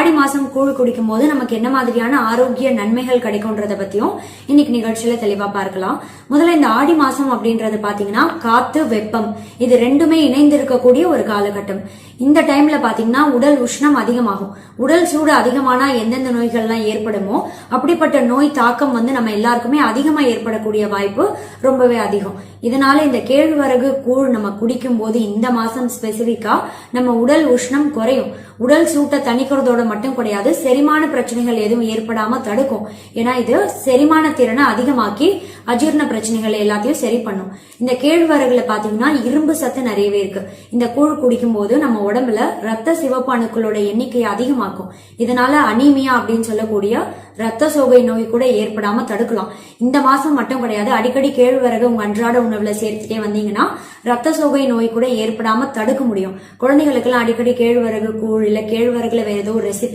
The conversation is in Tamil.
ஆடி மாசம் கூழ் குடிக்கும் போது நமக்கு என்ன மாதிரியான ஆரோக்கிய நன்மைகள் கிடைக்கும்ன்றத பத்தியும் இன்னைக்கு நிகழ்ச்சியில தெளிவா பார்க்கலாம். முதல்ல இந்த ஆடி மாசம் அப்படின்றது பாத்தீங்கன்னா காத்து வெப்பம் இது ரெண்டுமே இணைந்து இருக்கக்கூடிய ஒரு காலகட்டம். இந்த டைம்ல பாத்தீங்கன்னா உடல் உஷ்ணம் அதிகமாகும். உடல் சூடு அதிகமானா எந்தெந்த நோய்கள்லாம் ஏற்படுமோ அப்படிப்பட்ட நோய் தாக்கம் நம்ம எல்லாருக்குமே அதிகமா ஏற்படக்கூடிய வாய்ப்பு ரொம்பவே அதிகம். இதனால இந்த கேழ்வரகு கூழ் நம்ம குடிக்கும் போது இந்த மாசம் ஸ்பெசிபிக்கா நம்ம உடல் உஷ்ணம் குறையும். உடல் சூட்டை தணிக்கிறதோட மட்டும் கிடையாது, செரிமான பிரச்சனைகள் எதுவும் ஏற்படாம தடுக்கும். ஏன்னா இது செரிமான திறனை அதிகமாக்கி அஜீரண பிரச்சனைகள் எல்லாத்தையும் சரி பண்ணும். இந்த கேழ்வரகுல பாத்தீங்கன்னா இரும்பு சத்து நிறையவே இருக்கு. இந்த கூழ் குடிக்கும் போது நம்ம உடம்புல ரத்த சிவப்பு அணுக்களோட எண்ணிக்கையை அதிகமாக்கும். இதனால அனீமியா அப்படின்னு சொல்லக்கூடிய ரத்த சோகை நோய் கூட ஏற்படாம தடுக்கலாம். இந்த மாசம் மட்டும் கிடையாது, அடிக்கடி கேழ்வரகு உங்க அன்றாட உணவுல சேர்த்துட்டே வந்தீங்கன்னா ரத்த சோகை நோய் கூட ஏற்படாம தடுக்க முடியும். குழந்தைகளுக்கு எல்லாம் அடிக்கடி கேழ்வரகு கூழ் இல்ல கேழ்வரகுல வேற ஏதோ ரெசிபி